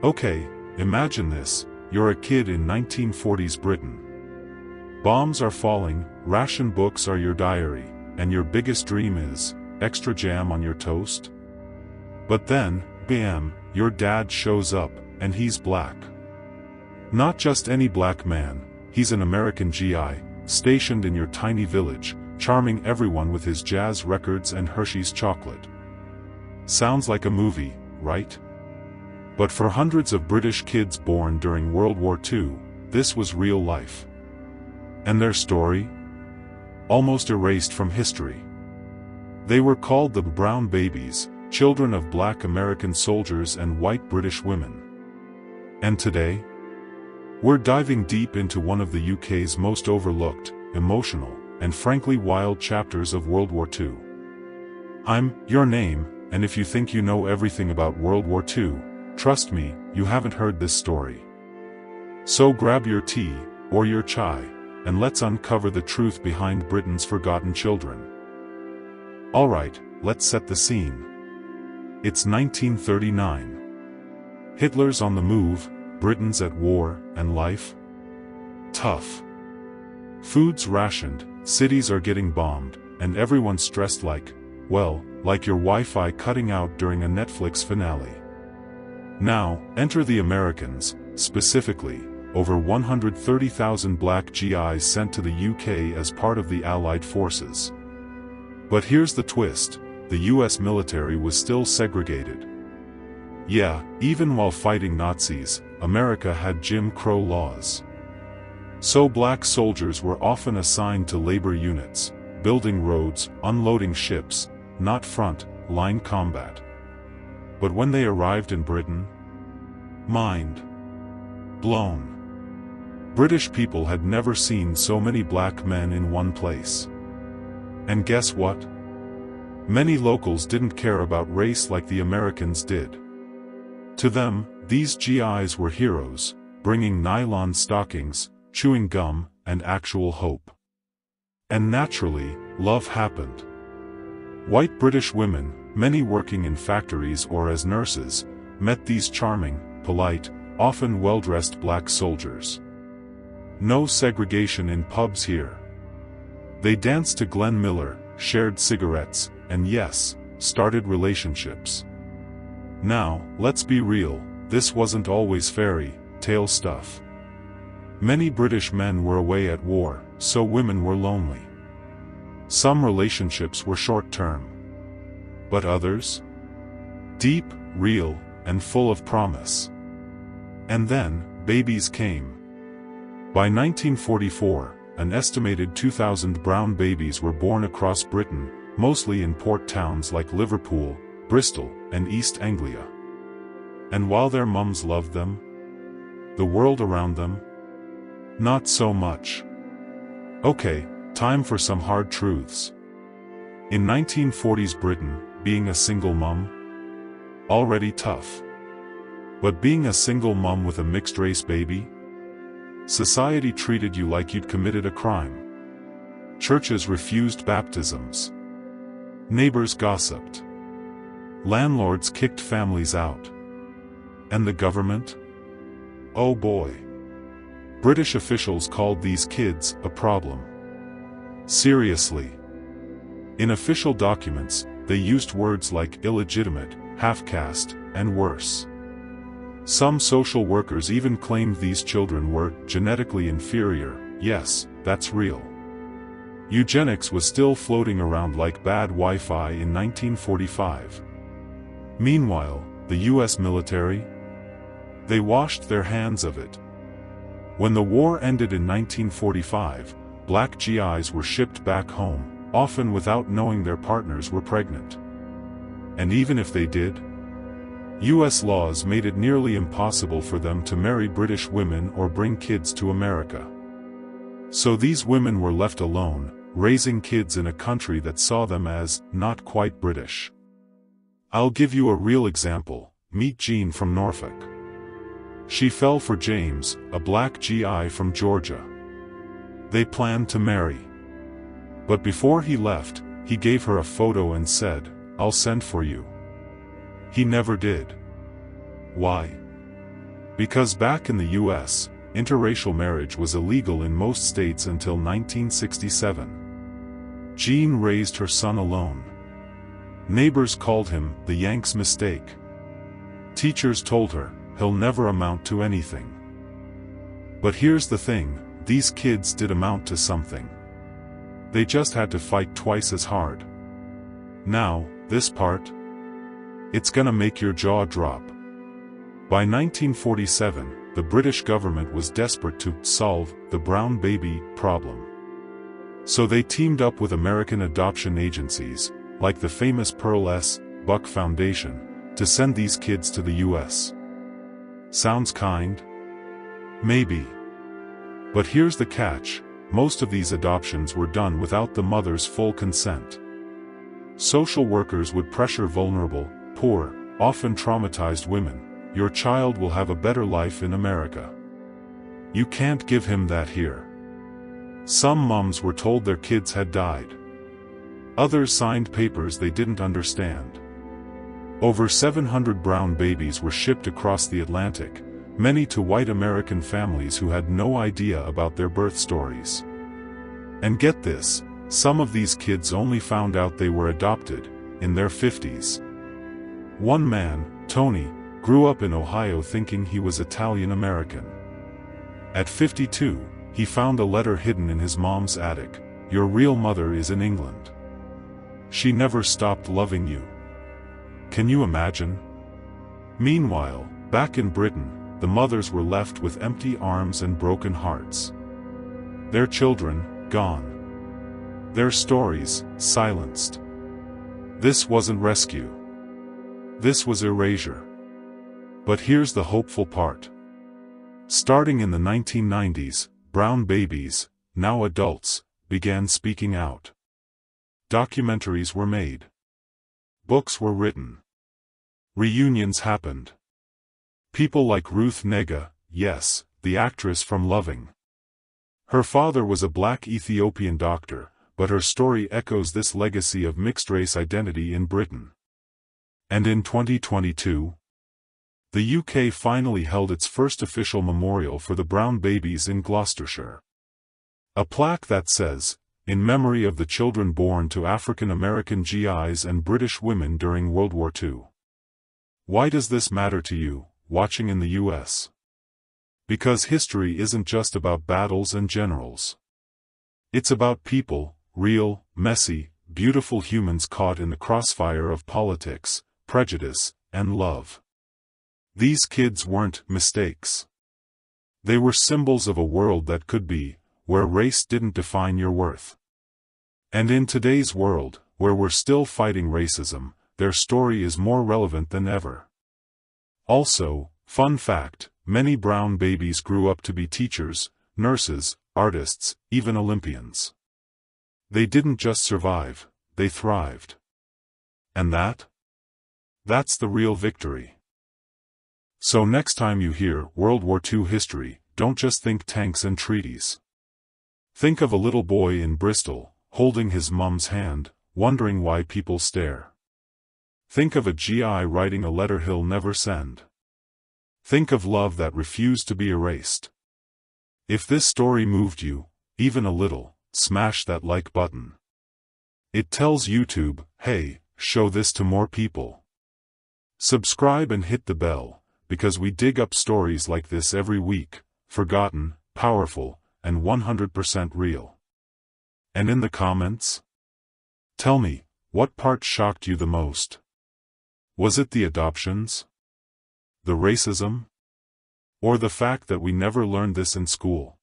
Okay, imagine this, you're a kid in 1940s Britain. Bombs are falling, ration books are your diary, and your biggest dream is, extra jam on your toast? But then, bam, your dad shows up, and he's black. Not just any black man, he's an American GI, stationed in your tiny village, charming everyone with his jazz records and Hershey's chocolate. Sounds like a movie, right? But for hundreds of British kids born during World War II, this was real life. And their story? Almost erased from history. They were called the Brown Babies, children of black American soldiers and white British women. And today? We're diving deep into one of the UK's most overlooked, emotional, and frankly wild chapters of World War II. I'm your name, and if you think you know everything about World War II, trust me, you haven't heard this story. So grab your tea, or your chai, and let's uncover the truth behind Britain's forgotten children. Alright, let's set the scene. It's 1939. Hitler's on the move, Britain's at war, and life? Tough. Food's rationed, cities are getting bombed, and everyone's stressed like, well, like your Wi-Fi cutting out during a Netflix finale. Now, enter the Americans, specifically, over 130,000 black GIs sent to the UK as part of the Allied forces. But here's the twist, the US military was still segregated. Yeah, even while fighting Nazis, America had Jim Crow laws. So black soldiers were often assigned to labor units, building roads, unloading ships, not front-line combat. But when they arrived in Britain, mind blown. British people had never seen so many black men in one place. And guess what? Many locals didn't care about race like the Americans did. To them, these GIs were heroes, bringing nylon stockings, chewing gum, and actual hope. And naturally, love happened. White British women, many working in factories or as nurses, met these charming, polite, often well-dressed black soldiers. No segregation in pubs here. They danced to Glenn Miller, shared cigarettes, and yes, started relationships. Now, let's be real, this wasn't always fairy tale stuff. Many British men were away at war, so women were lonely. Some relationships were short-term. But others? Deep, real, and full of promise. And then, babies came. By 1944, an estimated 2,000 brown babies were born across Britain, mostly in port towns like Liverpool, Bristol, and East Anglia. And while their mums loved them, the world around them? Not so much. Okay, time for some hard truths. In 1940s Britain, being a single mum? Already tough. But being a single mum with a mixed-race baby? Society treated you like you'd committed a crime. Churches refused baptisms. Neighbors gossiped. Landlords kicked families out. And the government? Oh boy. British officials called these kids a problem. Seriously. In official documents, they used words like illegitimate, half-caste, and worse. Some social workers even claimed these children were genetically inferior. Yes, that's real. Eugenics was still floating around like bad Wi-Fi in 1945. Meanwhile, the US military? They washed their hands of it. When the war ended in 1945, black GIs were shipped back home, often without knowing their partners were pregnant. And even if they did, U.S. laws made it nearly impossible for them to marry British women or bring kids to America. So these women were left alone, raising kids in a country that saw them as not quite British. I'll give you a real example. Meet Jean from Norfolk. She fell for James, a black GI from Georgia. They planned to marry. But before he left, he gave her a photo and said, "I'll send for you." He never did. Why? Because back in the US, interracial marriage was illegal in most states until 1967. Jean raised her son alone. Neighbors called him the Yanks' mistake. Teachers told her, "He'll never amount to anything." But here's the thing, these kids did amount to something. They just had to fight twice as hard. Now, this part, it's gonna make your jaw drop. By 1947, the British government was desperate to solve the brown baby problem. So they teamed up with American adoption agencies, like the famous Pearl S. Buck Foundation, to send these kids to the U.S. Sounds kind? Maybe. But here's the catch, most of these adoptions were done without the mother's full consent. Social workers would pressure vulnerable, poor, often traumatized women, "Your child will have a better life in America. You can't give him that here." Some moms were told their kids had died. Others signed papers they didn't understand. Over 700 brown babies were shipped across the Atlantic, many to white American families who had no idea about their birth stories. And get this, some of these kids only found out they were adopted in their 50s. One man, Tony, grew up in Ohio thinking he was Italian American. At 52, he found a letter hidden in his mom's attic. "Your real mother is in England. She never stopped loving you." Can you imagine? Meanwhile, back in Britain, the mothers were left with empty arms and broken hearts. Their children, gone. Their stories, silenced. This wasn't rescue. This was erasure. But here's the hopeful part. Starting in the 1990s, brown babies, now adults, began speaking out. Documentaries were made. Books were written. Reunions happened. People like Ruth Negga, yes, the actress from Loving. Her father was a black Ethiopian doctor, but her story echoes this legacy of mixed-race identity in Britain. And in 2022, the UK finally held its first official memorial for the brown babies in Gloucestershire. A plaque that says, "In memory of the children born to African American GIs and British women during World War II." Why does this matter to you, watching in the US? Because history isn't just about battles and generals. It's about people, real, messy, beautiful humans caught in the crossfire of politics, prejudice, and love. These kids weren't mistakes. They were symbols of a world that could be, where race didn't define your worth. And in today's world, where we're still fighting racism, their story is more relevant than ever. Also, fun fact, many brown babies grew up to be teachers, nurses, artists, even Olympians. They didn't just survive, they thrived. And that's the real victory. So next time you hear World War II history, don't just think tanks and treaties. Think of a little boy in Bristol, holding his mum's hand, wondering why people stare. Think of a GI writing a letter he'll never send. Think of love that refused to be erased. If this story moved you, even a little, smash that like button. It tells YouTube, hey, show this to more people. Subscribe and hit the bell, because we dig up stories like this every week, forgotten, powerful, and 100% real. And in the comments, tell me, what part shocked you the most? Was it the adoptions? The racism? Or the fact that we never learned this in school?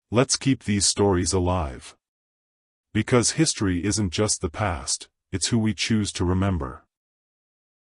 Let's keep these stories alive. Because history isn't just the past, it's who we choose to remember.